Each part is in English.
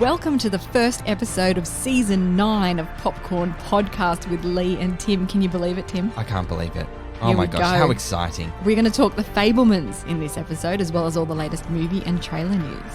Welcome to the first episode of Season 9 of Popcorn Podcast with Leigh and Tim. Can you believe it, Tim? I can't believe it. Oh Here my we gosh, go. how exciting. We're going to talk the Fabelmans in this episode, as well as all the latest movie and trailer news.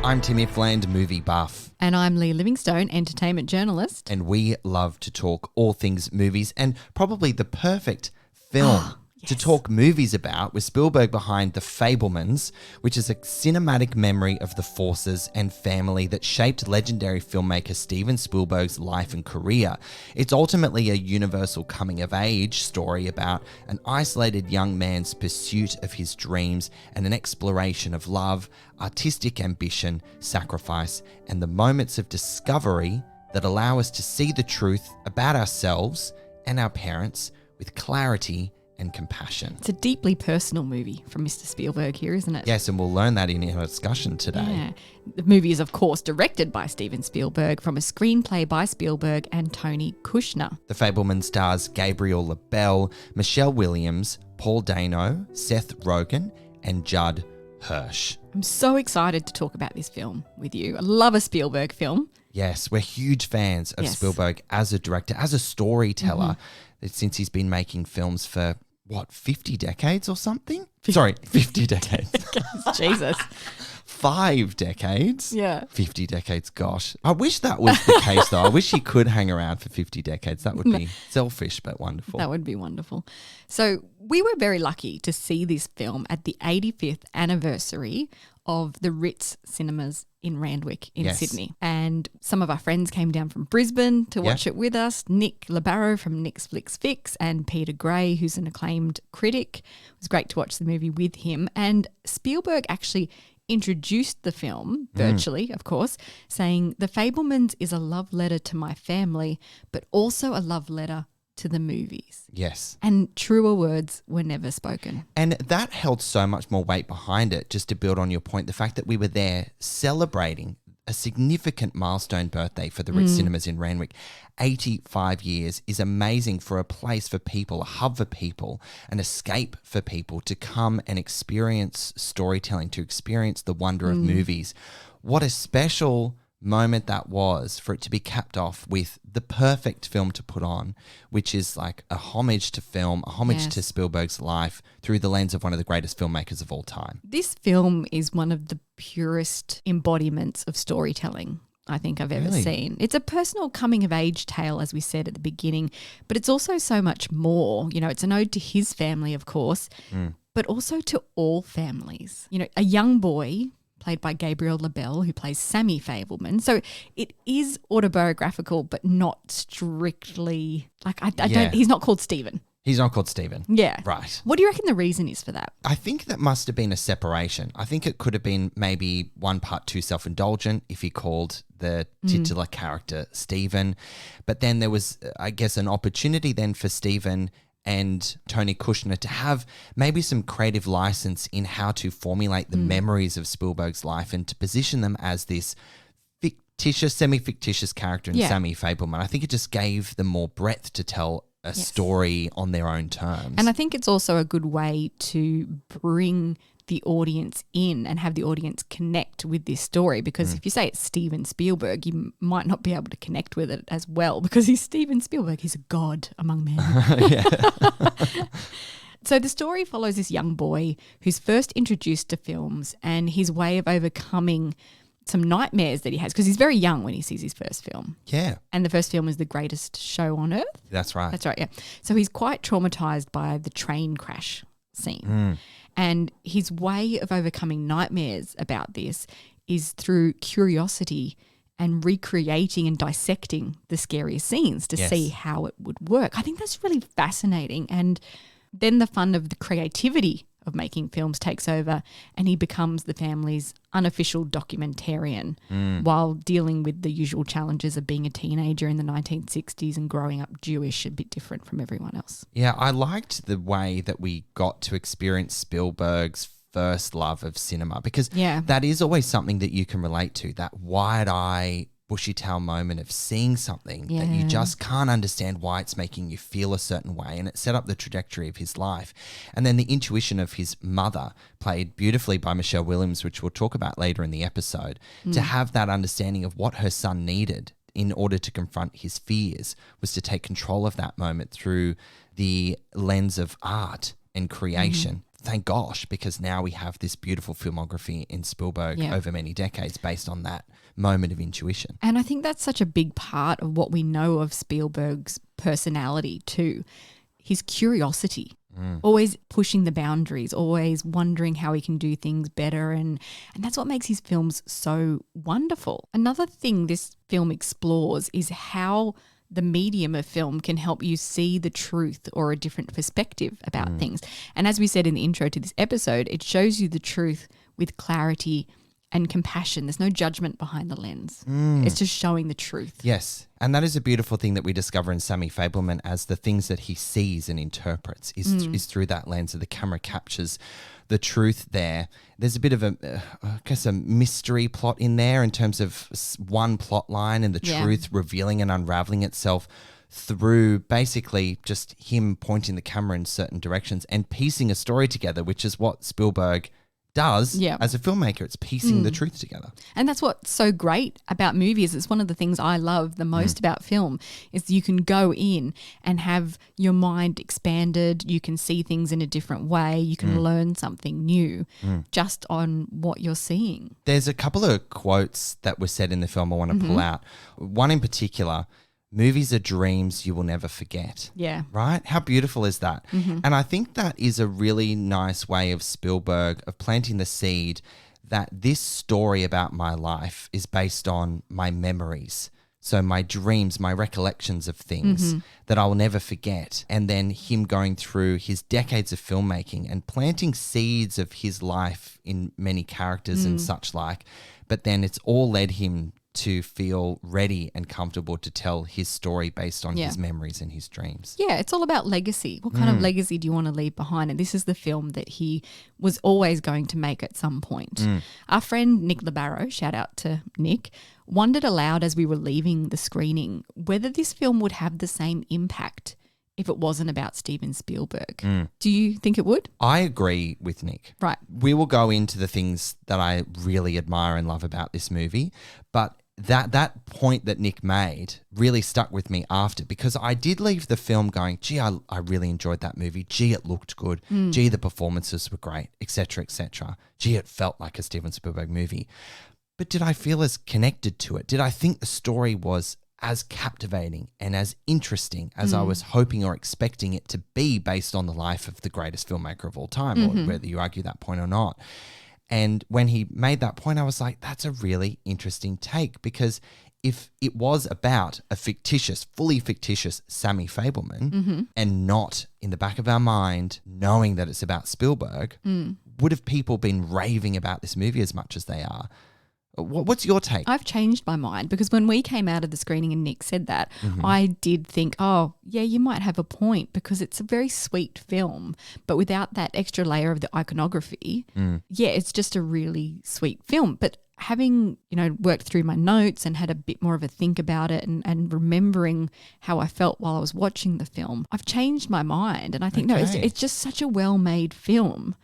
I'm Tim Ifland, movie buff. And I'm Leigh Livingstone, entertainment journalist. And we love to talk all things movies and probably the perfect film to talk movies about with Spielberg behind The Fabelmans, which is a cinematic memory of the forces and family that shaped legendary filmmaker Steven Spielberg's life and career. It's ultimately a universal coming-of-age story about an isolated young man's pursuit of his dreams and an exploration of love, artistic ambition, sacrifice, and the moments of discovery that allow us to see the truth about ourselves and our parents with clarity and compassion. It's a deeply personal movie from Mr. Spielberg here, isn't it? Yes, and we'll learn that in our discussion today. Yeah. The movie is, of course, directed by Steven Spielberg from a screenplay by Spielberg and Tony Kushner. The Fabelmans stars Gabriel LaBelle, Michelle Williams, Paul Dano, Seth Rogen, and Judd Hirsch. I'm so excited to talk about this film with you. I love a Spielberg film. Yes, we're huge fans of Spielberg as a director, as a storyteller, since he's been making films for, 50 decades or something? Sorry, 50 decades. Jesus. 5 decades? Yeah. 50 decades, gosh. I wish that was the case, though. I wish he could hang around for 50 decades. That would be selfish, but wonderful. That would be wonderful. So we were very lucky to see this film at the 85th anniversary of the Ritz Cinemas in Randwick in Sydney. And some of our friends came down from Brisbane to watch it with us. Nic LaBelle from Nick's Flicks Fix and Peter Gray, who's an acclaimed critic. It was great to watch the movie with him. And Spielberg actually introduced the film, virtually, of course, saying, "The Fabelmans is a love letter to my family, but also a love letter to the movies." Yes. And truer words were never spoken. And that held so much more weight behind it, just to build on your point, the fact that we were there celebrating a significant milestone birthday for the Ritz Cinemas in Randwick. 85 years is amazing for a place for people, a hub for people, an escape for people to come and experience storytelling, to experience the wonder of movies. What a special moment that was for it to be capped off with the perfect film to put on, which is like a homage to film, a homage to Spielberg's life through the lens of one of the greatest filmmakers of all time. This film is one of the purest embodiments of storytelling I think I've ever seen. It's a personal coming-of-age tale, as we said at the beginning, but it's also so much more. You know, it's an ode to his family, of course, but also to all families. You know, a young boy played by Gabriel LaBelle, who plays Sammy Fabelman. So it is autobiographical, but not strictly like he's not called Steven. He's not called Steven. Yeah. Right. What do you reckon the reason is for that? I think that must have been a separation. I think it could have been maybe one part too self-indulgent if he called the titular character Steven. But then there was, I guess, an opportunity then for Steven and Tony Kushner to have maybe some creative license in how to formulate the memories of Spielberg's life and to position them as this fictitious, semi-fictitious character in Sammy Fabelman. I think it just gave them more breadth to tell a story on their own terms. And I think it's also a good way to bring the audience in and have the audience connect with this story, because if you say it's Steven Spielberg, you might not be able to connect with it as well because he's Steven Spielberg. He's a god among men. So the story follows this young boy who's first introduced to films and his way of overcoming some nightmares that he has, because he's very young when he sees his first film. Yeah. And the first film is The Greatest Show on Earth. That's right. That's right, yeah. So he's quite traumatized by the train crash scene. And his way of overcoming nightmares about this is through curiosity and recreating and dissecting the scariest scenes to see how it would work. I think that's really fascinating. And then the fun of the creativity of making films takes over and he becomes the family's unofficial documentarian while dealing with the usual challenges of being a teenager in the 1960s and growing up Jewish, a bit different from everyone else. Yeah, I liked the way that we got to experience Spielberg's first love of cinema, because that is always something that you can relate to, that wide eye bushy-tail moment of seeing something that you just can't understand why it's making you feel a certain way, and it set up the trajectory of his life. And then the intuition of his mother, played beautifully by Michelle Williams, which we'll talk about later in the episode, to have that understanding of what her son needed in order to confront his fears, was to take control of that moment through the lens of art and creation. Thank gosh, because now we have this beautiful filmography in Spielberg over many decades based on that moment of intuition. And I think that's such a big part of what we know of Spielberg's personality too. His curiosity, always pushing the boundaries, always wondering how he can do things better. And that's what makes his films so wonderful. Another thing this film explores is how the medium of film can help you see the truth or a different perspective about things. And as we said in the intro to this episode, it shows you the truth with clarity and compassion. There's no judgment behind the lens. It's just showing the truth. Yes. And that is a beautiful thing that we discover in Sammy Fabelman, as the things that he sees and interprets is through that lens. So the camera captures the truth there. There's a bit of a mystery plot in there in terms of one plot line and the truth revealing and unraveling itself through basically just him pointing the camera in certain directions and piecing a story together, which is what Spielberg does as a filmmaker. It's piecing the truth together. And that's what's so great about movies. It's one of the things I love the most about film is you can go in and have your mind expanded. You can see things in a different way. You can learn something new just on what you're seeing. There's a couple of quotes that were said in the film I want to pull out. One in particular: movies are dreams you will never forget. Yeah. Right? How beautiful is that? And I think that is a really nice way of Spielberg of planting the seed that this story about my life is based on my memories. So my dreams, my recollections of things that I will never forget. And then him going through his decades of filmmaking and planting seeds of his life in many characters and such like. But then it's all led him to feel ready and comfortable to tell his story based on his memories and his dreams. Yeah, it's all about legacy. What kind of legacy do you want to leave behind? And this is the film that he was always going to make at some point. Our friend Nic LaBelle, shout out to Nick, wondered aloud as we were leaving the screening whether this film would have the same impact if it wasn't about Steven Spielberg. Do you think it would? I agree with Nick. Right. We will go into the things that I really admire and love about this movie, but that point that Nick made really stuck with me after, because I did leave the film going, gee, I really enjoyed that movie. Gee, it looked good. Gee, the performances were great, etc., etc. Gee, it felt like a Steven Spielberg movie. But did I feel as connected to it? Did I think the story was as captivating and as interesting as I was hoping or expecting it to be based on the life of the greatest filmmaker of all time, or whether you argue that point or not? And when he made that point, I was like, that's a really interesting take, because if it was about a fictitious, fully fictitious Sammy Fabelman and not in the back of our mind knowing that it's about Spielberg, would have people been raving about this movie as much as they are? What's your take? I've changed my mind, because when we came out of the screening and Nick said that, I did think, oh, yeah, you might have a point, because it's a very sweet film, but without that extra layer of the iconography, it's just a really sweet film. But having, worked through my notes and had a bit more of a think about it and remembering how I felt while I was watching the film, I've changed my mind. And I think, no, it's just such a well-made film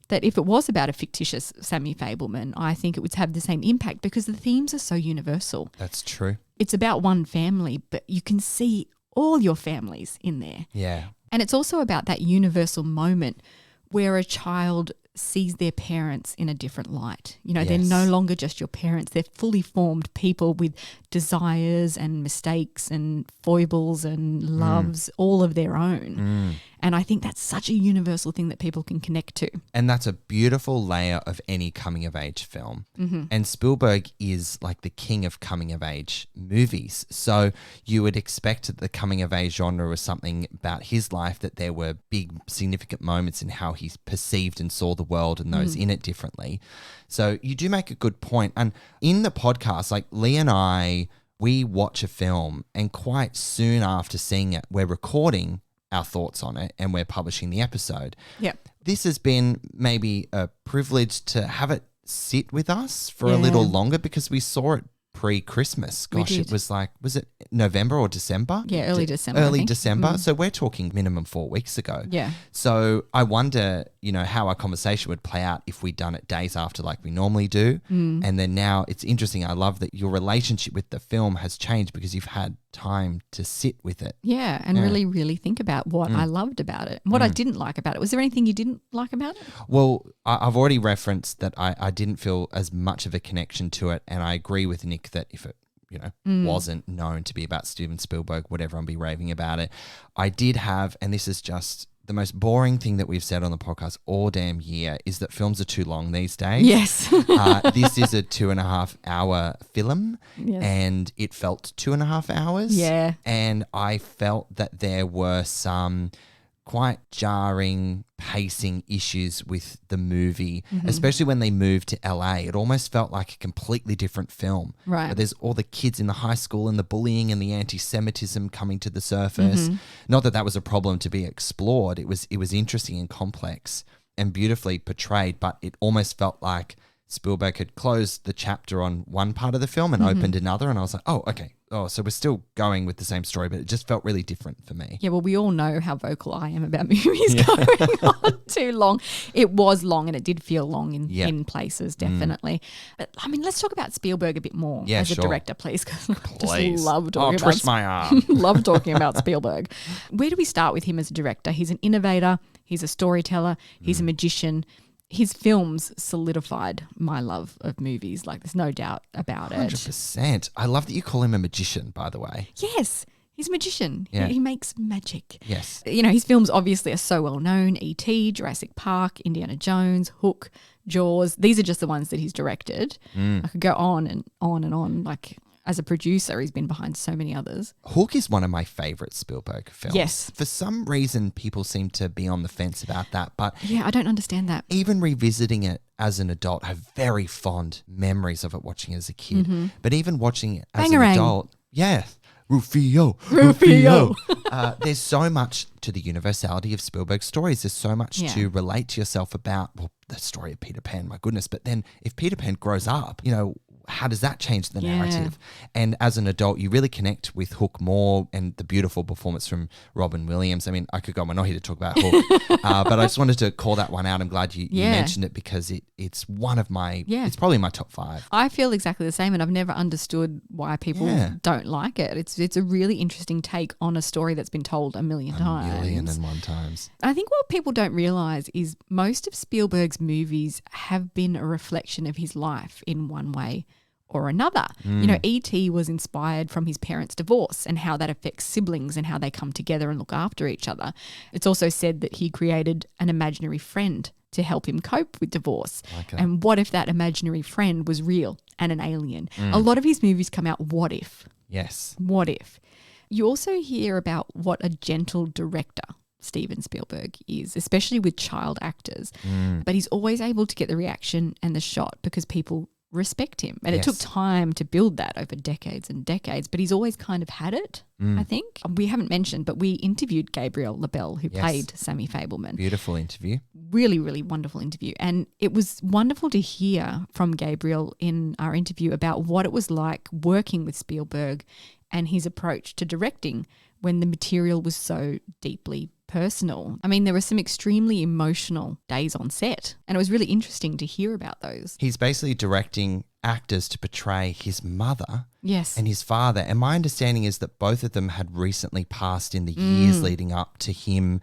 that if it was about a fictitious Sammy Fabelman, I think it would have the same impact, because the themes are so universal. That's true. It's about one family, but you can see all your families in there. Yeah. And it's also about that universal moment where a child sees their parents in a different light. They're no longer just your parents. They're fully formed people with desires and mistakes and foibles and loves, all of their own. And I think that's such a universal thing that people can connect to. And that's a beautiful layer of any coming-of-age film. And Spielberg is like the king of coming-of-age movies. So you would expect that the coming-of-age genre was something about his life, that there were big, significant moments in how he perceived and saw the world and those in it differently. So you do make a good point. And in the podcast, like Leigh and I, we watch a film, and quite soon after seeing it, we're recording our thoughts on it and we're publishing the episode. Yep. This has been maybe a privilege to have it sit with us for a little longer, because we saw it pre-Christmas. We Gosh, did. it was like, was it November or December? Yeah, early December. I Early think. December. So we're talking minimum 4 weeks ago. Yeah. So I wonder, how our conversation would play out if we'd done it days after like we normally do. And then now it's interesting. I love that your relationship with the film has changed because you've had time to sit with it. Yeah, and really, really think about what I loved about it and what I didn't like about it. Was there anything you didn't like about it? Well, I've already referenced that I didn't feel as much of a connection to it. And I agree with Nick that if it wasn't known to be about Steven Spielberg, would everyone be raving about it? I did have, and this is just the most boring thing that we've said on the podcast all damn year, is that films are too long these days. Yes. This is a 2.5 hour film, Yes. and it felt 2.5 hours. Yeah. And I felt that there were some quite jarring pacing issues with the movie, especially when they moved to LA. It almost felt like a completely different film. Right. There's all the kids in the high school and the bullying and the anti-Semitism coming to the surface. Not that that was a problem to be explored. It was interesting and complex and beautifully portrayed, but it almost felt like Spielberg had closed the chapter on one part of the film and opened another. And I was like, oh, okay. Oh, so we're still going with the same story, but it just felt really different for me. Yeah, well, we all know how vocal I am about movies going on too long. It was long and it did feel long in places, definitely. But, I mean, let's talk about Spielberg a bit more as a director, please, because I just love talking twist my arm. love talking about Spielberg. Where do we start with him as a director? He's an innovator. He's a storyteller. He's a magician. His films solidified my love of movies. Like, there's no doubt about it. 100%. I love that you call him a magician, by the way. Yes, he's a magician. Yeah. He makes magic. Yes. His films obviously are so well known. E.T., Jurassic Park, Indiana Jones, Hook, Jaws. These are just the ones that he's directed. I could go on and on and on. Like, as a producer, he's been behind so many others. Hook is one of my favourite Spielberg films. Yes. For some reason, people seem to be on the fence about that. But Yeah, I don't understand that. even revisiting it as an adult, I have very fond memories of it watching as a kid. But even watching it as Bangarang. an adult, yeah. Rufio. There's so much to the universality of Spielberg's stories. There's so much to relate to yourself about, well, the story of Peter Pan, my goodness. But then if Peter Pan grows up, how does that change the narrative? And as an adult, you really connect with Hook more, and the beautiful performance from Robin Williams. I mean, I could go on. We're not here to talk about Hook, but I just wanted to call that one out. I'm glad you mentioned it because it's one of my, it's probably my top 5. I feel exactly the same, and I've never understood why people don't like it. It's a really interesting take on a story that's been told a million times. 1,000,001 times. I think what people don't realise is most of Spielberg's movies have been a reflection of his life in one way or another. E.T. was inspired from his parents' divorce and how that affects siblings and how they come together and look after each other. It's also said that he created an imaginary friend to help him cope with divorce. Okay. And what if that imaginary friend was real and an alien? A lot of his movies come out, what if? Yes. What if? You also hear about what a gentle director Steven Spielberg is, especially with child actors. But he's always able to get the reaction and the shot because people respect him. And it took time to build that over decades and decades, but he's always kind of had it, I think. We haven't mentioned, but we interviewed Gabriel LaBelle, who played Sammy Fabelman. Beautiful interview. Really, really wonderful interview. And it was wonderful to hear from Gabriel in our interview about what it was like working with Spielberg and his approach to directing when the material was so deeply personal. I mean, there were some extremely emotional days on set, and it was really interesting to hear about those. He's basically directing actors to portray his mother Yes. and his father. And my understanding is that both of them had recently passed in the years leading up to him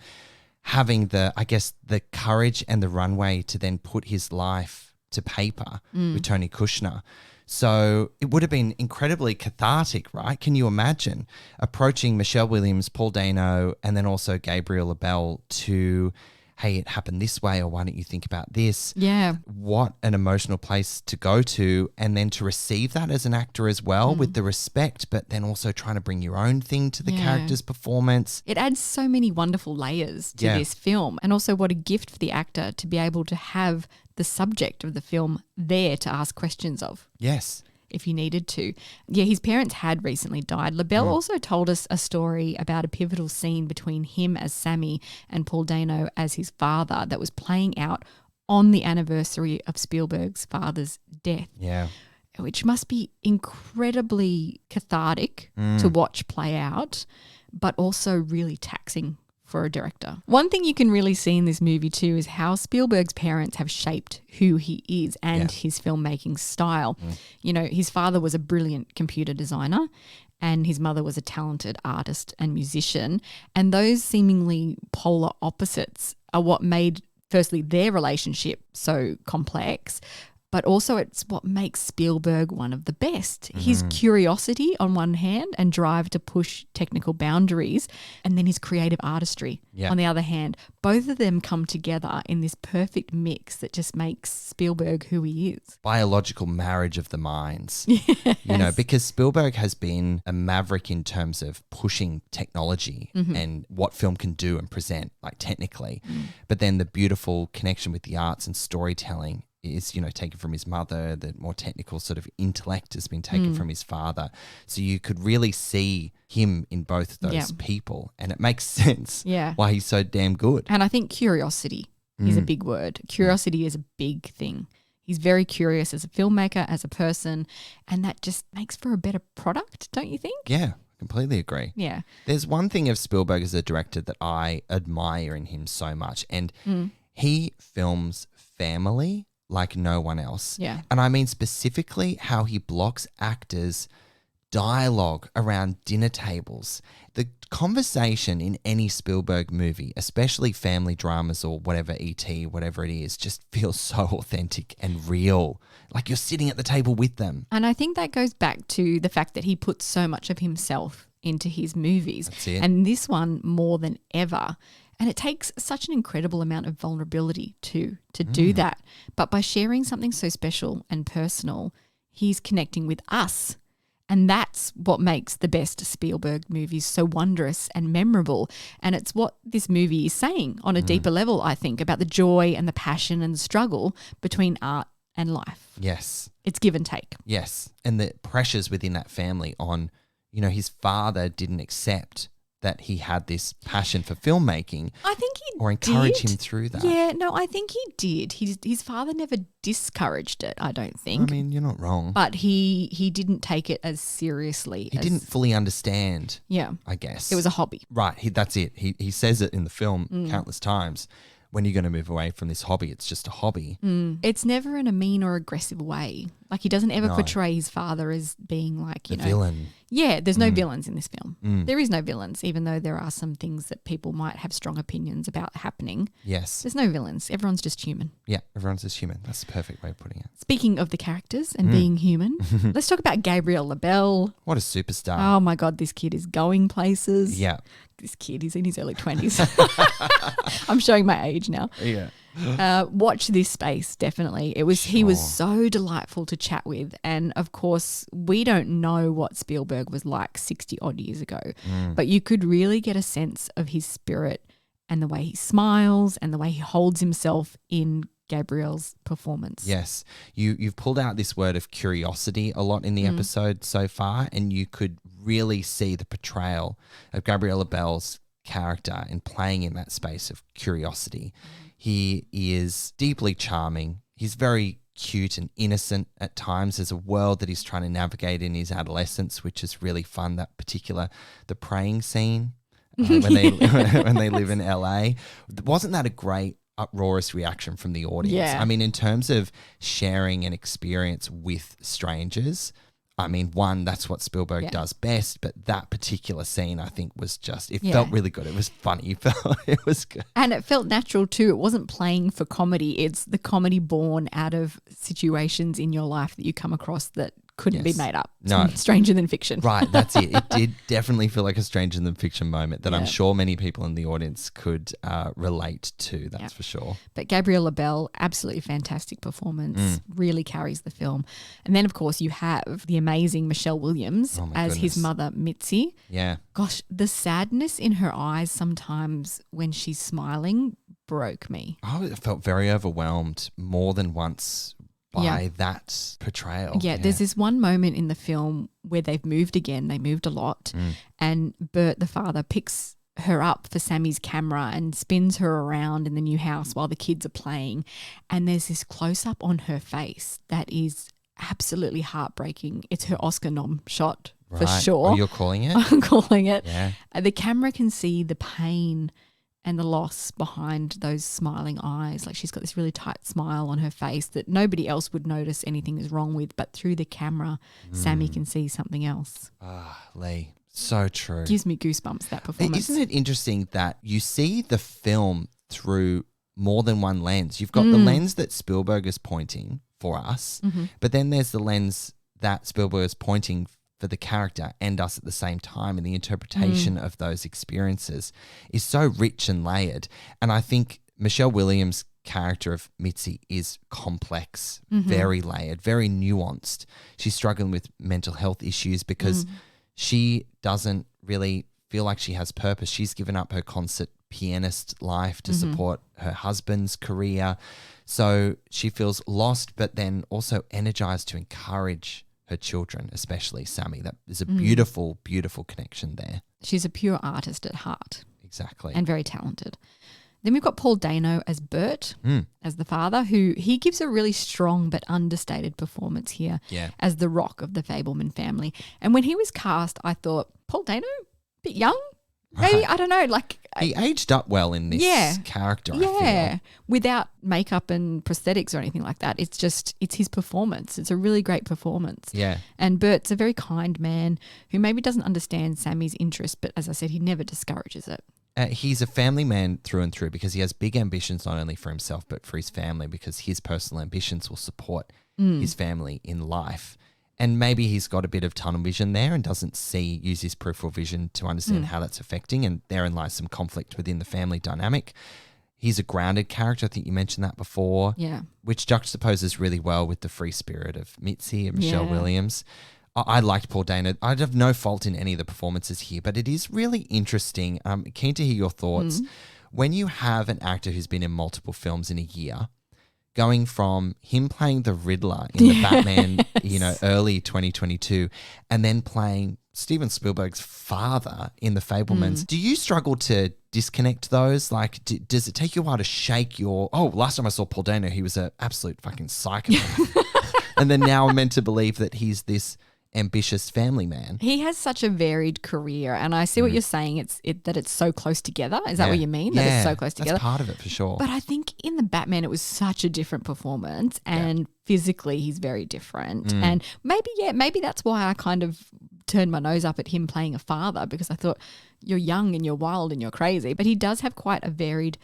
having the courage and the runway to then put his life to paper with Tony Kushner. So it would have been incredibly cathartic, right? Can you imagine approaching Michelle Williams, Paul Dano, and then also Gabriel LaBelle to, hey, it happened this way, or why don't you think about this? Yeah. What an emotional place to go to, and then to receive that as an actor as well with the respect, but then also trying to bring your own thing to the character's performance. It adds so many wonderful layers to this film, and also what a gift for the actor to be able to have the subject of the film there to ask questions of. Yes. If you needed to. Yeah, his parents had recently died. LaBelle also told us a story about a pivotal scene between him as Sammy and Paul Dano as his father that was playing out on the anniversary of Spielberg's father's death. Yeah. which must be incredibly cathartic to watch play out, but also really taxing for a director. One thing you can really see in this movie too is how Spielberg's parents have shaped who he is and his filmmaking style. You know, his father was a brilliant computer designer and his mother was a talented artist and musician. And those seemingly polar opposites are what made, firstly, their relationship so complex, but also it's what makes Spielberg one of the best. His curiosity on one hand and drive to push technical boundaries, and then his creative artistry on the other hand. Both of them come together in this perfect mix that just makes Spielberg who he is. Biological marriage of the minds. Yes. You know, because Spielberg has been a maverick in terms of pushing technology and what film can do and present, like technically. But then the beautiful connection with the arts and storytelling is, you know, taken from his mother. The more technical sort of intellect has been taken from his father. So you could really see him in both those people, and it makes sense why he's so damn good. And I think curiosity is a big word. Curiosity is a big thing. He's very curious as a filmmaker, as a person, and that just makes for a better product, don't you think? Yeah, completely agree. Yeah. There's one thing of Spielberg as a director that I admire in him so much, and he films family like no one else. Yeah. And I mean specifically how he blocks actors' dialogue around dinner tables. The conversation in any Spielberg movie, especially family dramas or whatever, E.T., whatever it is, just feels so authentic and real. Like you're sitting at the table with them. And I think that goes back to the fact that he puts so much of himself into his movies. That's it. And this one more than ever. And it takes such an incredible amount of vulnerability to do that. But by sharing something so special and personal, he's connecting with us. And that's what makes the best Spielberg movies so wondrous and memorable. And it's what this movie is saying on a deeper level, I think, about the joy and the passion and the struggle between art and life. Yes. It's give and take. Yes. And the pressures within that family on, you know, his father didn't accept that he had this passion for filmmaking. I think he or encourage him through that. Yeah, no, I think he did. His father never discouraged it, I don't think. I mean, you're not wrong. But he didn't take it as seriously. He didn't fully understand, I guess. It was a hobby. Right, that's it. He says it in the film countless times. When you're going to move away from this hobby, it's just a hobby. It's never in a mean or aggressive way. Like he doesn't ever portray his father as being like, you know. Villain. Yeah, there's no villains in this film. There is no villains, even though there are some things that people might have strong opinions about happening. Yes. There's no villains. Everyone's just human. Yeah, everyone's just human. That's the perfect way of putting it. Speaking of the characters and being human, let's talk about Gabriel LaBelle. What a superstar. Oh my God, this kid is going places. Yeah. This kid, he's in his early 20s. I'm showing my age now. Yeah. Watch this space, definitely. He was so delightful to chat with. And of course, we don't know what Spielberg was like 60 odd years ago, but you could really get a sense of his spirit and the way he smiles and the way he holds himself in Gabriel's performance. Yes. You've pulled out this word of curiosity a lot in the episode so far, and you could really see the portrayal of Gabriel LaBelle's character in playing in that space of curiosity. He is deeply charming. He's very cute and innocent at times. There's a world that he's trying to navigate in his adolescence, which is really fun. That particular, the praying scene when they live in LA. Wasn't that a great uproarious reaction from the audience? Yeah. I mean, in terms of sharing an experience with strangers, I mean, one, that's what Spielberg does best, but that particular scene, I think, was just, it felt really good. It was funny. It was good. And it felt natural too. It wasn't playing for comedy. It's the comedy born out of situations in your life that you come across that couldn't be made up. No. Stranger than fiction. Right, that's it. It did definitely feel like a stranger than fiction moment that I'm sure many people in the audience could relate to, that's for sure. But Gabriel LaBelle, absolutely fantastic performance, really carries the film. And then, of course, you have the amazing Michelle Williams as his mother, Mitzi. Yeah. Gosh, the sadness in her eyes sometimes when she's smiling broke me. I felt very overwhelmed more than once by that portrayal. Yeah, there's this one moment in the film where they've moved again. They moved a lot. And Bert, the father, picks her up for Sammy's camera and spins her around in the new house while the kids are playing. And there's this close-up on her face that is absolutely heartbreaking. It's her Oscar nom shot for Right. sure. Oh, you're calling it? I'm calling it. Yeah. The camera can see the pain and the loss behind those smiling eyes. Like she's got this really tight smile on her face that nobody else would notice anything is wrong with, but through the camera, Sammy can see something else. Ah, Leigh, so true. Gives me goosebumps, that performance. Isn't it interesting that you see the film through more than one lens? You've got the lens that Spielberg is pointing for us, but then there's the lens that Spielberg is pointing for the character and us at the same time, and the interpretation of those experiences is so rich and layered. And I think Michelle Williams' character of Mitzi is complex, very layered, very nuanced. She's struggling with mental health issues because she doesn't really feel like she has purpose. She's given up her concert pianist life to support her husband's career. So she feels lost, but then also energized to encourage her children, especially Sammy. That is a beautiful, beautiful connection there. She's a pure artist at heart. Exactly. And very talented. Then we've got Paul Dano as Bert, as the father, who he gives a really strong but understated performance here as the rock of the Fabelman family. And when he was cast, I thought, Paul Dano? A bit young? Maybe, Right. I don't know. Like He aged up well in this character, I feel. Without makeup and prosthetics or anything like that. It's his performance. It's a really great performance. Yeah. And Bert's a very kind man who maybe doesn't understand Sammy's interest, but as I said, he never discourages it. He's a family man through and through because he has big ambitions not only for himself but for his family, because his personal ambitions will support his family in life. And maybe he's got a bit of tunnel vision there and doesn't use his peripheral vision to understand how that's affecting, and therein lies some conflict within the family dynamic. He's a grounded character. I think you mentioned that before. Yeah. Which juxtaposes really well with the free spirit of Mitzi and Michelle Williams. I liked Paul Dano. I'd have no fault in any of the performances here, but it is really interesting. I'm keen to hear your thoughts. When you have an actor who's been in multiple films in a year, going from him playing the Riddler in the Batman, early 2022, and then playing Steven Spielberg's father in the Fabelmans, do you struggle to disconnect those? Like, does it take you a while to shake your, last time I saw Paul Dano, he was an absolute fucking psychopath. And then now I'm meant to believe that he's this ambitious family man. He has such a varied career, and I see what you're saying. That it's so close together. Is that what you mean? That it's so close together. That's part of it for sure. But I think in the Batman, it was such a different performance, and physically he's very different. And maybe that's why I kind of turned my nose up at him playing a father, because I thought, you're young and you're wild and you're crazy. But he does have quite a varied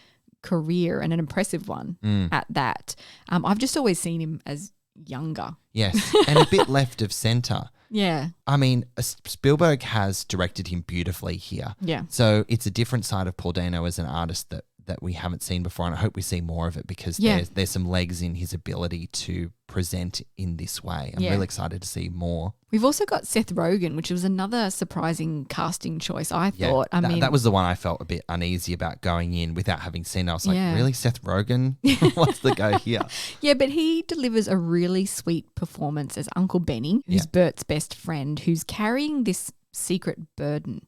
career, and an impressive one at that. I've just always seen him as younger. Yes, and a bit left of centre. Yeah. I mean, Spielberg has directed him beautifully here. Yeah. So it's a different side of Paul Dano as an artist that we haven't seen before, and I hope we see more of it, because there's some legs in his ability to present in this way. I'm really excited to see more. We've also got Seth Rogen, which was another surprising casting choice, I thought. I mean, that was the one I felt a bit uneasy about going in without having seen it. I was like, really, Seth Rogen? What's the go here? Yeah, but he delivers a really sweet performance as Uncle Benny, who's Bert's best friend, who's carrying this secret burden,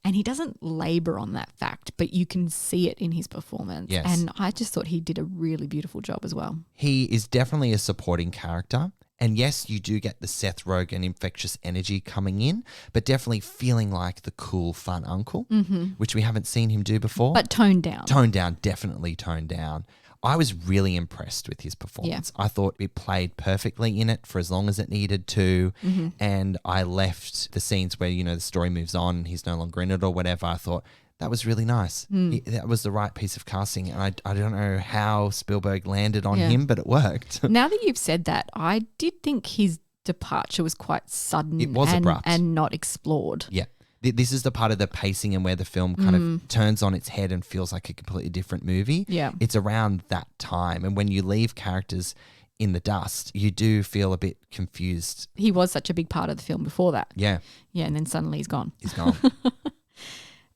and he doesn't labor on that fact, but you can see it in his performance. And I just thought he did a really beautiful job as well. He is definitely a supporting character, and yes, you do get the Seth Rogen infectious energy coming in, but definitely feeling like the cool fun uncle, which we haven't seen him do before, but toned down, definitely toned down. I was really impressed with his performance. I thought it played perfectly in it for as long as it needed to. And I left the scenes where, the story moves on and he's no longer in it or whatever. I thought that was really nice. That was the right piece of casting. And I don't know how Spielberg landed on him, but it worked. Now that you've said that, I did think his departure was quite sudden. It was abrupt. And not explored. Yeah. This is the part of the pacing and where the film kind of turns on its head and feels like a completely different movie. Yeah. It's around that time. And when you leave characters in the dust, you do feel a bit confused. He was such a big part of the film before that. Yeah. Yeah, and then suddenly he's gone. He's gone.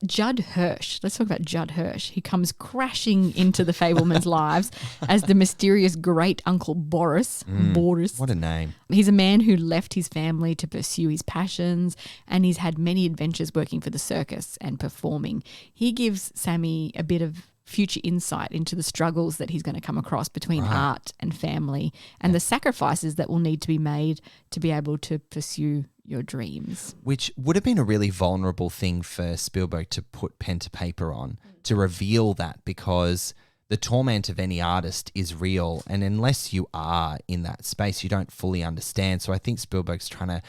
Judd Hirsch, let's talk about Judd Hirsch. He comes crashing into the Fabelmans' lives as the mysterious great uncle Boris. Boris. What a name. He's a man who left his family to pursue his passions, and he's had many adventures working for the circus and performing. He gives Sammy a bit of future insight into the struggles that he's going to come across between art and family and the sacrifices that will need to be made to be able to pursue your dreams. Which would have been a really vulnerable thing for Spielberg to put pen to paper on, to reveal that, because the torment of any artist is real, and unless you are in that space, you don't fully understand. So I think Spielberg's trying to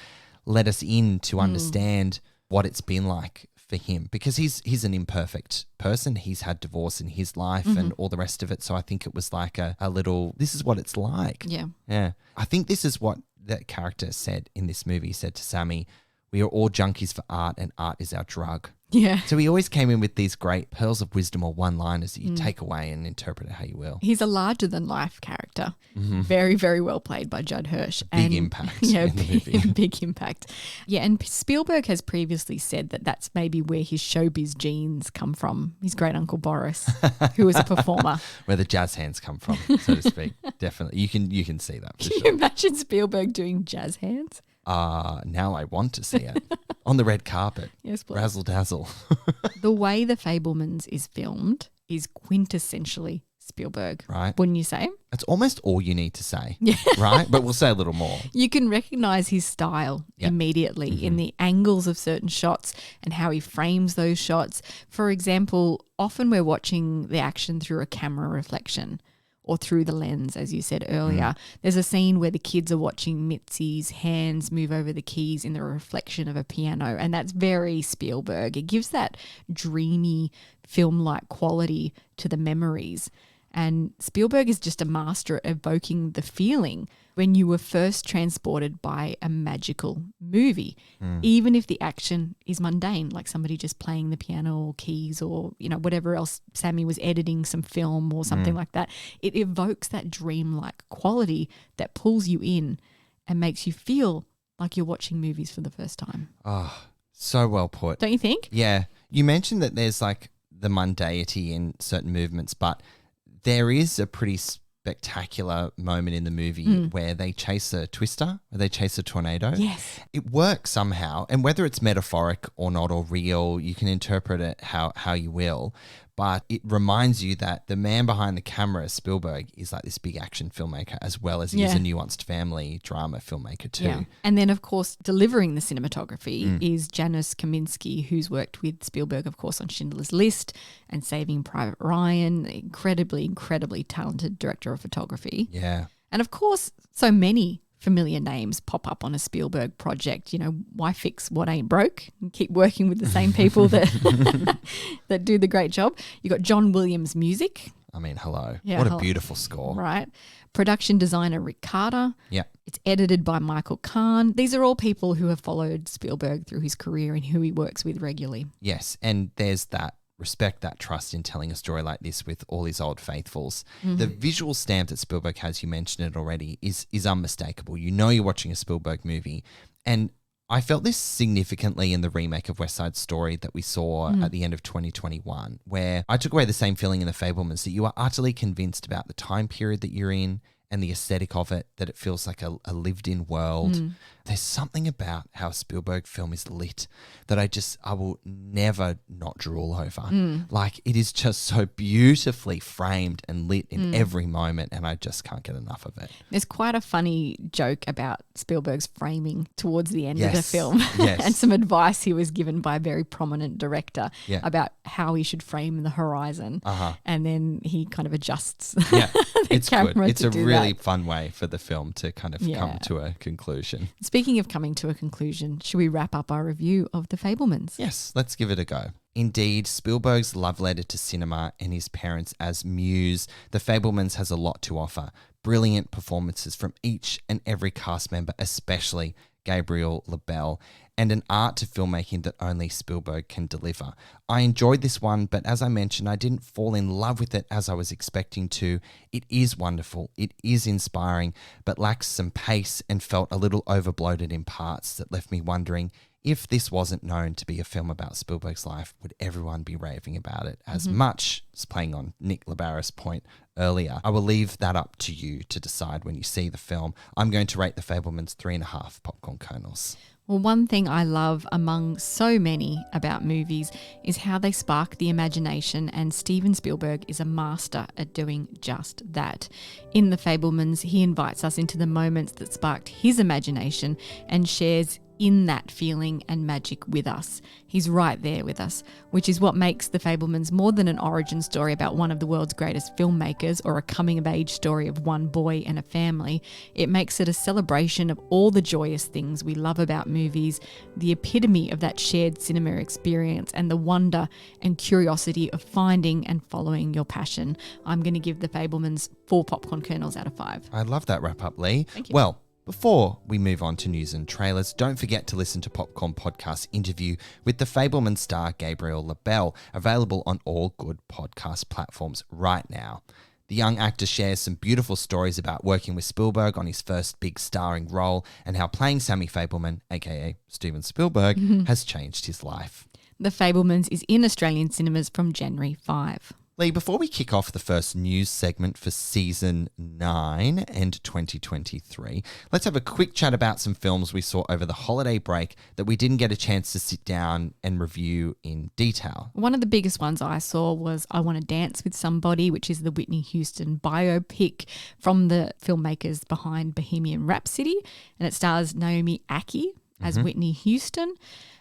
let us in to understand what it's been like for him, because he's an imperfect person. He's had divorce in his life and all the rest of it. So I think it was like a little, this is what it's like. Yeah. Yeah. I think this is what that character said in this movie. He said to Sammy, we are all junkies for art, and art is our drug. Yeah. So he always came in with these great pearls of wisdom or one-liners that you take away and interpret it how you will. He's a larger-than-life character. Very, very well played by Judd Hirsch. Big impact in the movie. Big impact. Yeah, and Spielberg has previously said that that's maybe where his showbiz genes come from. His great uncle Boris, who was a performer. Where the jazz hands come from, so to speak. Definitely. You can see that for Can sure. you imagine Spielberg doing jazz hands? Now I want to see it. On the red carpet. Yes, please. Razzle dazzle. The way The Fabelmans is filmed is quintessentially Spielberg. Right. Wouldn't you say? That's almost all you need to say. Yeah. Right? But we'll say a little more. You can recognize his style immediately in the angles of certain shots and how he frames those shots. For example, often we're watching the action through a camera reflection or through the lens, as you said earlier. There's a scene where the kids are watching Mitzi's hands move over the keys in the reflection of a piano, and that's very Spielberg. It gives that dreamy film-like quality to the memories. And Spielberg is just a master at evoking the feeling when you were first transported by a magical movie, even if the action is mundane, like somebody just playing the piano or keys or, whatever else, Sammy was editing some film or something like that. It evokes that dreamlike quality that pulls you in and makes you feel like you're watching movies for the first time. Oh, so well put. Don't you think? Yeah. You mentioned that there's like the mundanity in certain movements, but there is a pretty spectacular moment in the movie where they chase a twister, where they chase a tornado. Yes. It works somehow, and whether it's metaphoric or not or real, you can interpret it how you will. But it reminds you that the man behind the camera, Spielberg, is like this big action filmmaker as well as he is a nuanced family drama filmmaker too. Yeah. And then, of course, delivering the cinematography is Janusz Kaminski, who's worked with Spielberg, of course, on Schindler's List and Saving Private Ryan, incredibly, incredibly talented director of photography. Yeah. And, of course, so many familiar names pop up on a Spielberg project. Why fix what ain't broke? And keep working with the same people that that do the great job. You got John Williams music. I mean, hello. Yeah, what a beautiful score. Right. Production designer Rick Carter. Yeah. It's edited by Michael Kahn. These are all people who have followed Spielberg through his career and who he works with regularly. Yes, and there's that respect, that trust in telling a story like this with all his old faithfuls. The visual stamp that Spielberg has, you mentioned it already, is unmistakable. You know you're watching a Spielberg movie. And I felt this significantly in the remake of West Side Story that we saw at the end of 2021, where I took away the same feeling in The Fabelmans, that you are utterly convinced about the time period that you're in and the aesthetic of it, that it feels like a lived-in world. There's something about how a Spielberg film is lit that I will never not drool over. Like, it is just so beautifully framed and lit in every moment, and I just can't get enough of it. There's quite a funny joke about Spielberg's framing towards the end of the film Yes. and some advice he was given by a very prominent director Yeah. about how he should frame the horizon. And then he kind of adjusts Yeah, the it's camera good. It's to a do really that. fun way for the film to kind of come to a conclusion. Speaking of coming to a conclusion, should we wrap up our review of The Fabelmans? Yes, let's give it a go. Indeed, Spielberg's love letter to cinema and his parents as muse, The Fabelmans has a lot to offer. Brilliant performances from each and every cast member, especially Gabriel LaBelle, and an art to filmmaking that only Spielberg can deliver. I enjoyed this one, but as I mentioned, I didn't fall in love with it as I was expecting to. It is wonderful, it is inspiring, but lacks some pace and felt a little overbloated in parts that left me wondering if this wasn't known to be a film about Spielberg's life, would everyone be raving about it as much as playing on Nic LaBelle's point earlier? I will leave that up to you to decide when you see the film. I'm going to rate The Fabelmans 3.5 popcorn kernels. Well, one thing I love among so many about movies is how they spark the imagination, and Steven Spielberg is a master at doing just that. In The Fabelmans, he invites us into the moments that sparked his imagination and shares in that feeling and magic with us. He's right there with us, which is what makes The Fabelmans more than an origin story about one of the world's greatest filmmakers or a coming-of-age story of one boy and a family. It makes it a celebration of all the joyous things we love about movies, the epitome of that shared cinema experience, and the wonder and curiosity of finding and following your passion. I'm going to give The Fabelmans 4 popcorn kernels out of 5. I love that wrap-up, Leigh. Thank you. Well, before we move on to news and trailers, don't forget to listen to Popcorn Podcast's interview with the Fabelman star Gabriel LaBelle, available on all good podcast platforms right now. The young actor shares some beautiful stories about working with Spielberg on his first big starring role and how playing Sammy Fabelman, aka Steven Spielberg, has changed his life. The Fabelmans is in Australian cinemas from January 5. Leigh, before we kick off the first news segment for Season 9 and 2023, let's have a quick chat about some films we saw over the holiday break that we didn't get a chance to sit down and review in detail. One of the biggest ones I saw was I Want to Dance with Somebody, which is the Whitney Houston biopic from the filmmakers behind Bohemian Rhapsody, and it stars Naomi Ackie as Whitney Houston.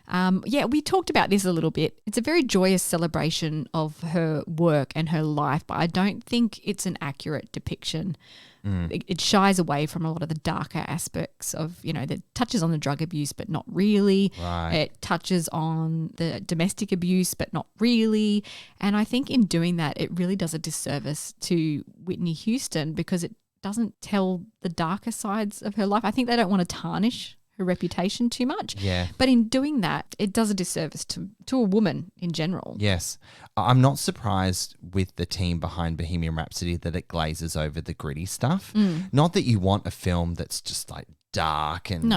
We talked about this a little bit. It's a very joyous celebration of her work and her life, but I don't think it's an accurate depiction. It shies away from a lot of the darker aspects of, that touches on the drug abuse, but not really. Right. It touches on the domestic abuse, but not really. And I think in doing that, it really does a disservice to Whitney Houston because it doesn't tell the darker sides of her life. I think they don't want to tarnish her reputation too much. Yeah. But in doing that, it does a disservice to a woman in general. Yes. I'm not surprised with the team behind Bohemian Rhapsody that it glazes over the gritty stuff. Not that you want a film that's just like dark and,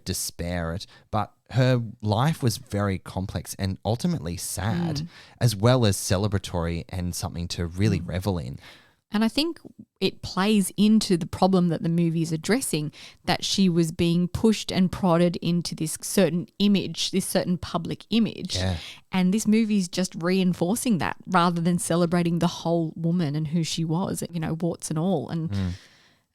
desperate, but her life was very complex and ultimately sad, as well as celebratory and something to really revel in. And I think it plays into the problem that the movie is addressing, that she was being pushed and prodded into this certain image, this certain public image. Yeah. And this movie is just reinforcing that rather than celebrating the whole woman and who she was, warts and all. And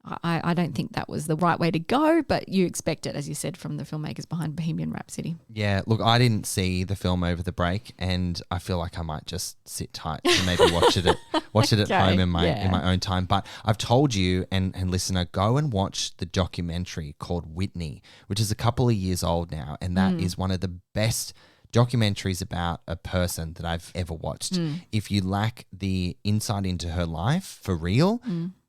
I don't think that was the right way to go, but you expect it, as you said, from the filmmakers behind Bohemian Rhapsody. Yeah, look, I didn't see the film over the break, and I feel like I might just sit tight and maybe watch it at home in my own time. But I've told you and listener, go and watch the documentary called Whitney, which is a couple of years old now, and that is one of the best documentaries about a person that I've ever watched. If you lack the insight into her life for real,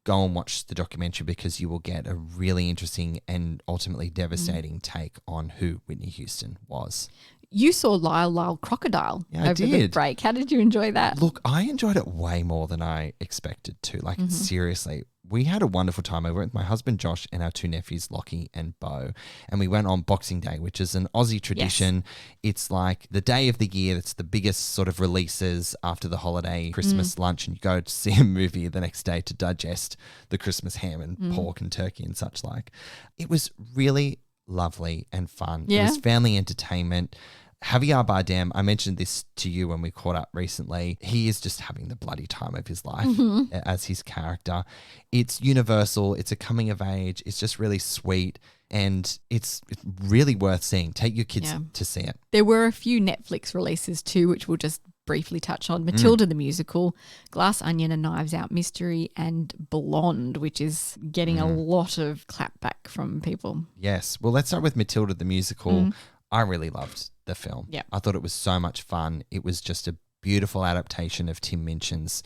go and watch the documentary because you will get a really interesting and ultimately devastating take on who Whitney Houston was. You saw Lyle Crocodile over the break. How did you enjoy that? Look, I enjoyed it way more than I expected to. Like, seriously, we had a wonderful time. I went with my husband Josh and our 2 nephews Lockie and Bo, and we went on Boxing Day, which is an Aussie tradition. Yes. It's like the day of the year. It's the biggest sort of releases after the holiday Christmas lunch, and you go to see a movie the next day to digest the Christmas ham and pork and turkey and such like. It was really lovely and fun. Yeah. It was family entertainment. Javier Bardem, I mentioned this to you when we caught up recently. He is just having the bloody time of his life as his character. It's universal. It's a coming of age. It's just really sweet. And it's really worth seeing. Take your kids to see it. There were a few Netflix releases too, which we'll just briefly touch on. Matilda the Musical, Glass Onion, A Knives Out Mystery, and Blonde, which is getting a lot of clapback from people. Yes. Well, let's start with Matilda the Musical. I really loved the film. Yeah. I thought it was so much fun. It was just a beautiful adaptation of Tim Minchin's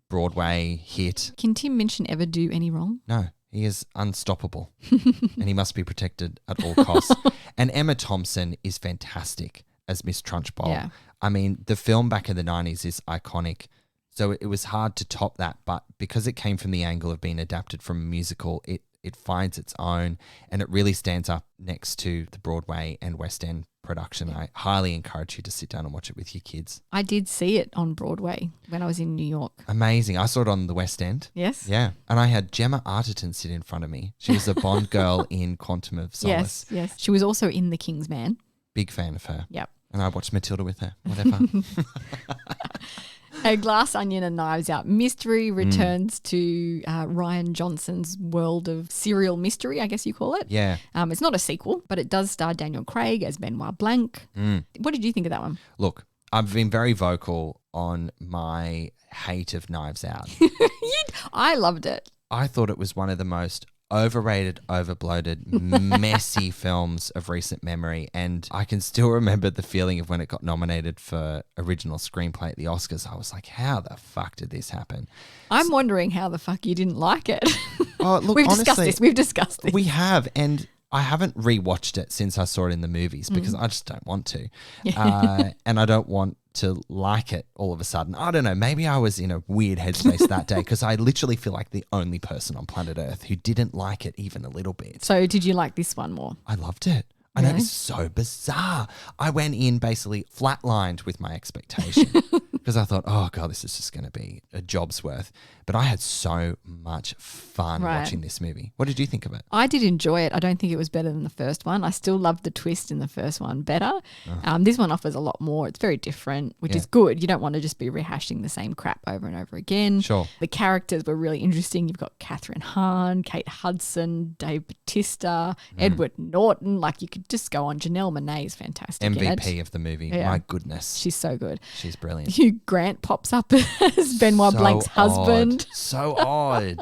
Broadway hit. Can Tim Minchin ever do any wrong? No, he is unstoppable and he must be protected at all costs. And Emma Thompson is fantastic as Miss Trunchbull. Yeah. I mean, the film back in the 90s is iconic. So it was hard to top that, but because it came from the angle of being adapted from a musical, it finds its own and it really stands up next to the Broadway and West End production. I highly encourage you to sit down and watch it with your kids. I did see it on Broadway when I was in New York. Amazing. I saw it on the West End. Yes. Yeah. And I had Gemma Arterton sit in front of me. She was a Bond girl in Quantum of Solace. Yes. She was also in The King's Man. Big fan of her. Yep. And I watched Matilda with her. Whatever. A Glass Onion and Knives Out mystery returns to Ryan Johnson's world of serial mystery, I guess you call it. Yeah. It's not a sequel, but it does star Daniel Craig as Benoit Blanc. What did you think of that one? Look, I've been very vocal on my hate of Knives Out. I loved it. I thought it was one of the most overrated, overbloated, messy films of recent memory. And I can still remember the feeling of when it got nominated for original screenplay at the Oscars. I was like, how the fuck did this happen? I'm wondering how the fuck you didn't like it. Oh, look, We've honestly, discussed this. We have. And I haven't rewatched it since I saw it in the movies because I just don't want to. And I don't want to like it all of a sudden. I don't know. Maybe I was in a weird headspace that day because I literally feel like the only person on planet Earth who didn't like it even a little bit. So did you like this one more? I loved it. I know, it's so bizarre. I went in basically flatlined with my expectation because I thought, oh God, this is just going to be a job's worth. But I had so much fun watching this movie. What did you think of it? I did enjoy it. I don't think it was better than the first one. I still loved the twist in the first one better. This one offers a lot more. It's very different, which is good. You don't want to just be rehashing the same crap over and over again. Sure. The characters were really interesting. You've got Catherine Hahn, Kate Hudson, Dave Bautista, Edward Norton. Like you could just go on. Janelle Monáe is fantastic. MVP of the movie. Yeah. My goodness. She's so good. She's brilliant. Hugh Grant pops up as Benoit Blanc's husband. So odd.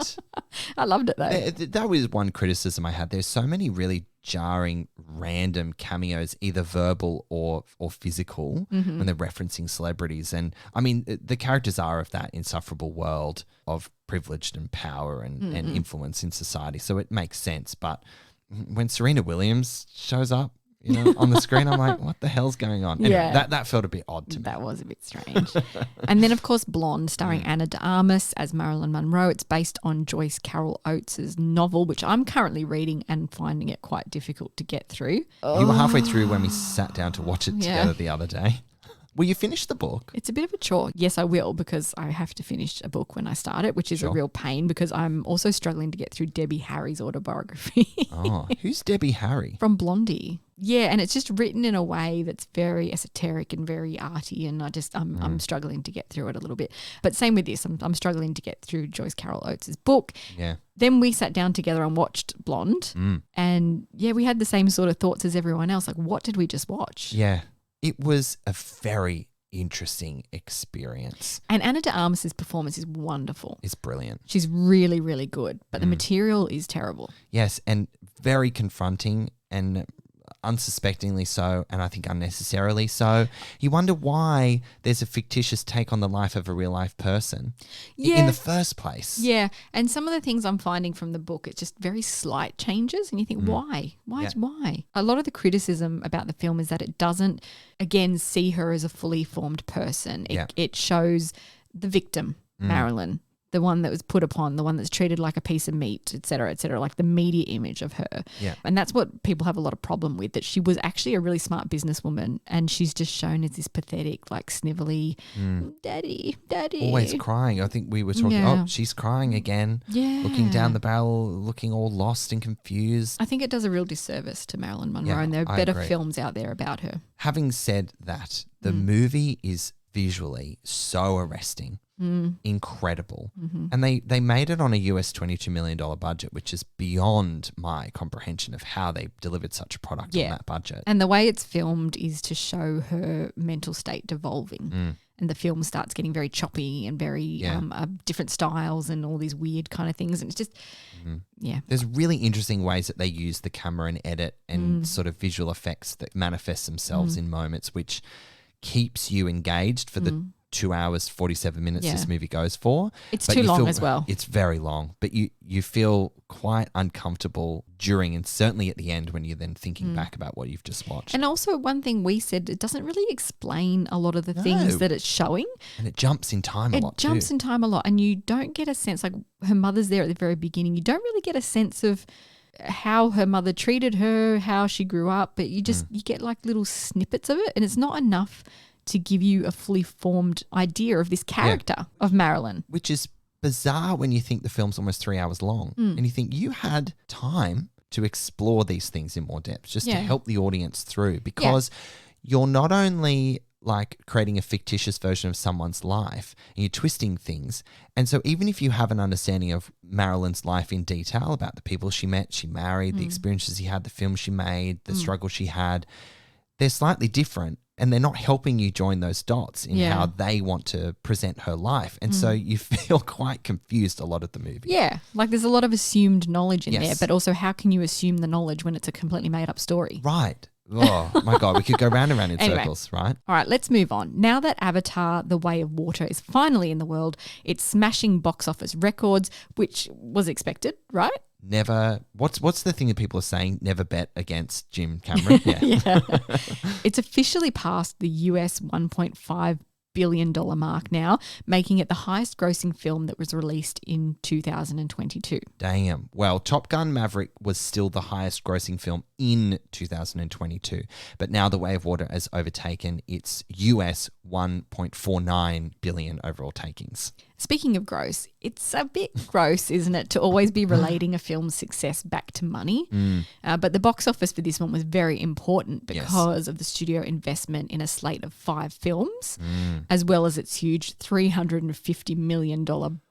I loved it though. That was one criticism I had. There's so many really jarring, random cameos, either verbal or physical, when they're referencing celebrities. And I mean, the characters are of that insufferable world of privileged and power and influence in society. So it makes sense. But when Serena Williams shows up, on the screen, I'm like, what the hell's going on? Anyway, that felt a bit odd to me. That was a bit strange. And then, of course, Blonde, starring Ana de Armas as Marilyn Monroe. It's based on Joyce Carol Oates' novel, which I'm currently reading and finding it quite difficult to get through. You were halfway through when we sat down to watch it together the other day. Will you finish the book? It's a bit of a chore. Yes, I will, because I have to finish a book when I start it, which is a real pain because I'm also struggling to get through Debbie Harry's autobiography. Oh, who's Debbie Harry? From Blondie. Yeah, and it's just written in a way that's very esoteric and very arty, and I'm struggling to get through it a little bit. But same with this, I'm struggling to get through Joyce Carol Oates' book. Yeah. Then we sat down together and watched Blonde, and we had the same sort of thoughts as everyone else. Like, what did we just watch? Yeah. It was a very interesting experience. And Ana de Armas' performance is wonderful. It's brilliant. She's really, really good, but the material is terrible. Yes, and very confronting and unsuspectingly so, and I think unnecessarily so. You wonder why there's a fictitious take on the life of a real life person in the first place. Yeah, and some of the things I'm finding from the book, it's just very slight changes, and you think, why? Why? A lot of the criticism about the film is that it doesn't, again, see her as a fully formed person. It shows the victim, Marilyn, the one that was put upon, the one that's treated like a piece of meat, et cetera, like the media image of her. Yeah. And that's what people have a lot of problem with, that she was actually a really smart businesswoman and she's just shown as this pathetic, like snivelly, daddy. Always crying. I think we were talking, she's crying again. Yeah. Looking down the barrel, looking all lost and confused. I think it does a real disservice to Marilyn Monroe, and there are better films out there about her. Having said that, the movie is visually so arresting. Incredible. And they made it on a US $22 million budget, which is beyond my comprehension of how they delivered such a product on that budget. And the way it's filmed is to show her mental state devolving. And the film starts getting very choppy and very different styles and all these weird kind of things. And it's just, There's really interesting ways that they use the camera and edit and sort of visual effects that manifest themselves in moments, which keeps you engaged for the 2 hours, 47 minutes this movie goes for. It's too long as well. It's very long, but you feel quite uncomfortable during and certainly at the end when you're then thinking back about what you've just watched. And also one thing we said, it doesn't really explain a lot of the things that it's showing. And it jumps in time a lot too. It jumps in time a lot, and you don't get a sense, like her mother's there at the very beginning, you don't really get a sense of how her mother treated her, how she grew up, but you get like little snippets of it, and it's not enough to give you a fully formed idea of this character of Marilyn. Which is bizarre when you think the film's almost 3 hours long and you think you had time to explore these things in more depth just to help the audience through, because you're not only like creating a fictitious version of someone's life and you're twisting things. And so even if you have an understanding of Marilyn's life in detail about the people she met, she married, the experiences she had, the films she made, the struggle she had, they're slightly different. And they're not helping you join those dots in how they want to present her life. And so you feel quite confused a lot of the movie. Yeah, like there's a lot of assumed knowledge in there, but also how can you assume the knowledge when it's a completely made up story? Right. Oh, my God, we could go round and round in circles, right? All right, let's move on. Now that Avatar, The Way of Water is finally in the world, it's smashing box office records, which was expected, right? Never. What's the thing that people are saying? Never bet against Jim Cameron. Yeah. It's officially passed the US $1.5 billion mark now, making it the highest grossing film that was released in 2022. Damn. Well, Top Gun Maverick was still the highest grossing film in 2022, but now The Way of Water has overtaken its US 1.49 billion overall takings. Speaking of gross, it's a bit gross, isn't it, to always be relating a film's success back to money? But the box office for this one was very important because of the studio investment in a slate of 5 films, as well as its huge $350 million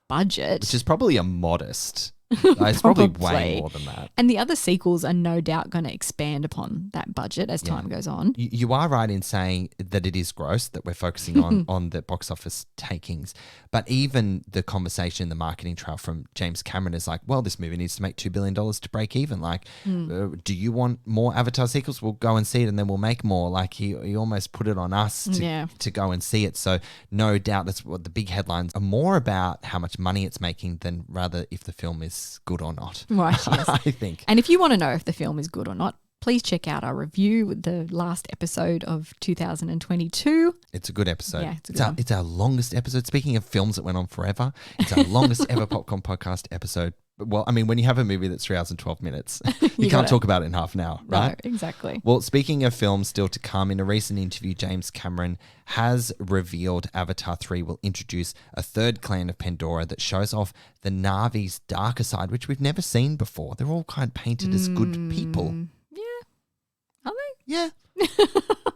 budget. Which is probably a modest. It's probably way more than that. And the other sequels are no doubt going to expand upon that budget as time goes on. You are right in saying that it is gross, that we're focusing on the box office takings. But even the conversation, the marketing trail from James Cameron is like, well, this movie needs to make $2 billion to break even. Like, do you want more Avatar sequels? We'll go and see it and then we'll make more. Like he almost put it on us to go and see it. So no doubt that's what the big headlines are more about, how much money it's making than rather if the film is good or not. Right, yes. I think. And if you want to know if the film is good or not, please check out our review, the last episode of 2022. It's a good episode. Yeah, it's our longest episode. Speaking of films that went on forever, it's our longest ever Popcorn Podcast episode. Well, I mean, when you have a movie that's 3 hours and 12 minutes, you can't talk about it in half an hour, right? No, exactly. Well, speaking of films still to come, in a recent interview, James Cameron has revealed Avatar 3 will introduce a third clan of Pandora that shows off the Na'vi's darker side, which we've never seen before. They're all kind of painted as good people. Yeah. Are they? Yeah.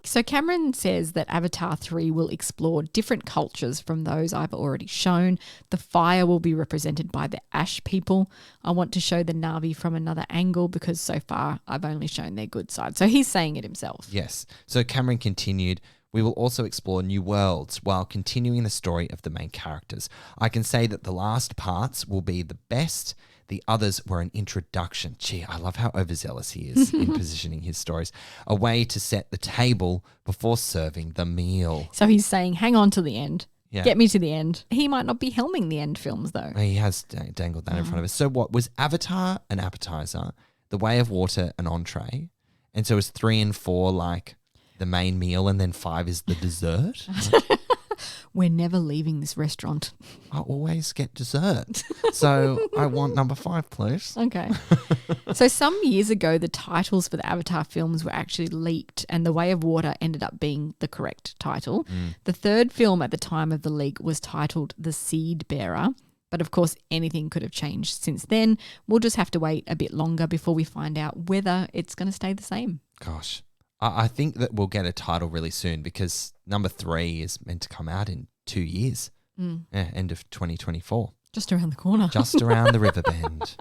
So Cameron says that Avatar 3 will explore different cultures from those I've already shown. The fire will be represented by the Ash people. I want to show the Na'vi from another angle because so far I've only shown their good side. So he's saying it himself. Yes. So Cameron continued, we will also explore new worlds while continuing the story of the main characters. I can say that the last parts will be the best. The others were an introduction. Gee, I love how overzealous he is in positioning his stories. A way to set the table before serving the meal. So he's saying, hang on to the end. Yeah. Get me to the end. He might not be helming the end films, though. He has dangled that in front of us. So what, was Avatar an appetizer, The Way of Water an entree? And so is 3 and 4 like the main meal and then 5 is the dessert? We're never leaving this restaurant. I always get dessert. So I want number 5, please. Okay. So some years ago, the titles for the Avatar films were actually leaked and The Way of Water ended up being the correct title. The third film at the time of the leak was titled The Seed Bearer. But of course, anything could have changed since then. We'll just have to wait a bit longer before we find out whether it's going to stay the same. Gosh. I think that we'll get a title really soon because number 3 is meant to come out in 2 years. End of 2024. Just around the corner. Just around the river bend.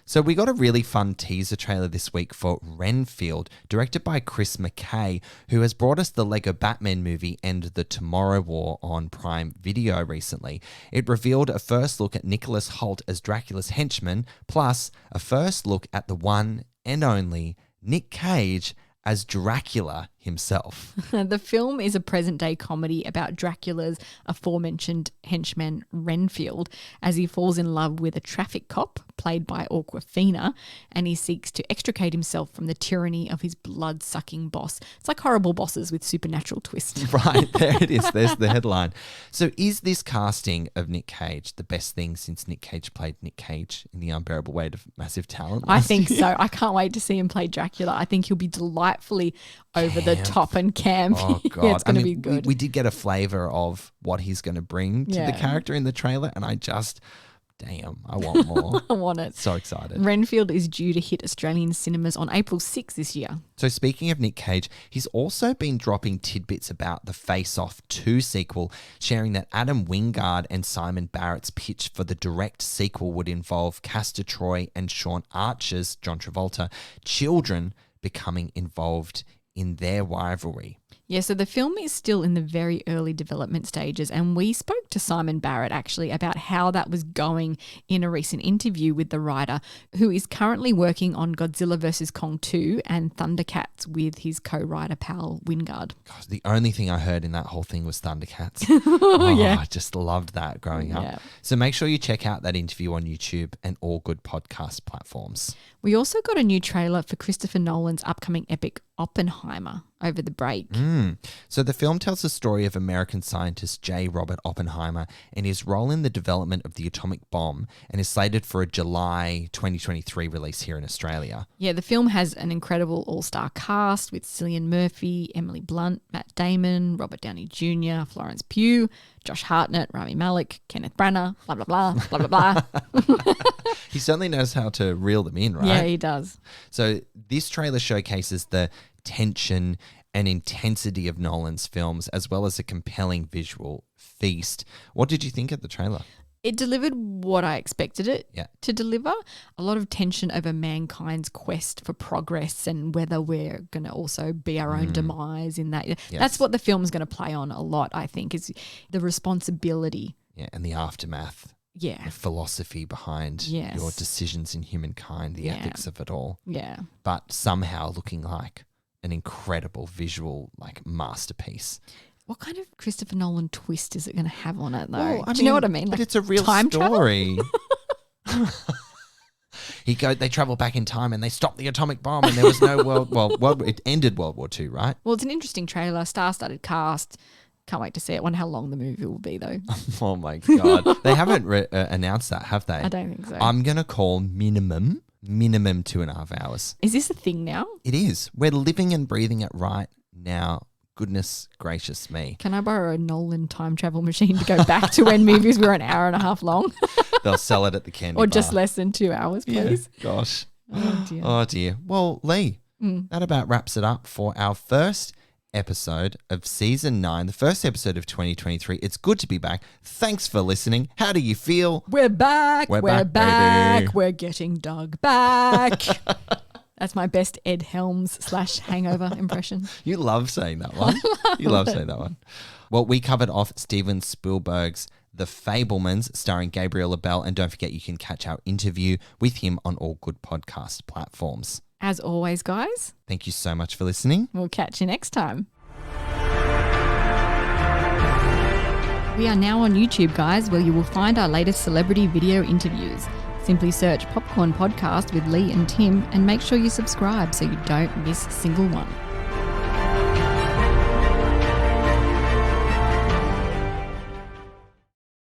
So we got a really fun teaser trailer this week for Renfield, directed by Chris McKay, who has brought us the Lego Batman movie and the Tomorrow War on Prime Video recently. It revealed a first look at Nicholas Hoult as Dracula's henchman, plus a first look at the one and only Nic Cage as Dracula himself. The film is a present-day comedy about Dracula's aforementioned henchman Renfield as he falls in love with a traffic cop played by Awkwafina, and he seeks to extricate himself from the tyranny of his blood-sucking boss. It's like Horrible Bosses with supernatural twist. Right, there it is. There's the headline. So is this casting of Nic Cage the best thing since Nic Cage played Nic Cage in The Unbearable Weight of Massive Talent? I think so. I can't wait to see him play Dracula. I think he'll be delightfully over the top and campy. Oh, God. Yeah, it's going to be good. We did get a flavour of what he's going to bring to the character in the trailer, and I just... Damn, I want more. I want it. So excited. Renfield is due to hit Australian cinemas on April 6 this year. So speaking of Nic Cage, he's also been dropping tidbits about the Face Off 2 sequel, sharing that Adam Wingard and Simon Barrett's pitch for the direct sequel would involve Castor Troy and Sean Archer's, John Travolta, children becoming involved in their rivalry. Yeah, so the film is still in the very early development stages, and we spoke to Simon Barrett actually about how that was going in a recent interview with the writer, who is currently working on Godzilla vs. Kong 2 and Thundercats with his co-writer pal Wingard. Gosh, the only thing I heard in that whole thing was Thundercats. Yeah. I just loved that growing up. Yeah. So make sure you check out that interview on YouTube and all good podcast platforms. We also got a new trailer for Christopher Nolan's upcoming epic Oppenheimer over the break. So the film tells the story of American scientist J. Robert Oppenheimer and his role in the development of the atomic bomb, and is slated for a July 2023 release here in Australia. Yeah, the film has an incredible all-star cast with Cillian Murphy, Emily Blunt, Matt Damon, Robert Downey Jr., Florence Pugh, Josh Hartnett, Rami Malek, Kenneth Branagh, blah, blah, blah, blah, blah, blah. He certainly knows how to reel them in, right? Yeah, he does. So this trailer showcases the tension and intensity of Nolan's films, as well as a compelling visual feast. What did you think of the trailer? It delivered what I expected it Yeah. to deliver. A lot of tension over mankind's quest for progress and whether we're going to also be our own demise in that. Yes. That's what the film's going to play on a lot, I think, is the responsibility. Yeah, and the aftermath. Yeah. The philosophy behind Yes. your decisions in humankind, the ethics of it all. Yeah. But somehow looking like an incredible visual masterpiece. What kind of Christopher Nolan twist is it going to have on it, though? Well, Do you know what I mean? But Like it's a real time story. They travel back in time and they stop the atomic bomb, and there was no it ended World War II, right? Well, it's an interesting trailer, star-studded cast. Can't wait to see it. Wonder how long the movie will be, though. Oh my God. They haven't announced that, have they? I don't think so. I'm going to call minimum 2.5 hours. Is this a thing now? It is. We're living and breathing it right now. Goodness gracious me. Can I borrow a Nolan time travel machine to go back to when movies were an hour and a half long? They'll sell it at the candy Or bar. just less than 2 hours, please? Yeah, gosh. Oh, dear. Oh, dear. Well, Leigh, that about wraps it up for our first episode of Season 9, the first episode of 2023. It's good to be back. Thanks for listening. How do you feel? We're back. We're We're back, back. baby. We're getting Doug back. That's my best Ed Helms / Hangover impression. You love saying that one. You love saying that one. Well, we covered off Steven Spielberg's The Fabelmans, starring Gabriel LaBelle, and don't forget you can catch our interview with him on all good podcast platforms. As always, guys, Thank you so much for listening. we'll catch you next time. We are now on YouTube, guys, where you will find our latest celebrity video interviews. Simply search Popcorn Podcast with Leigh and Tim and make sure you subscribe so you don't miss a single one.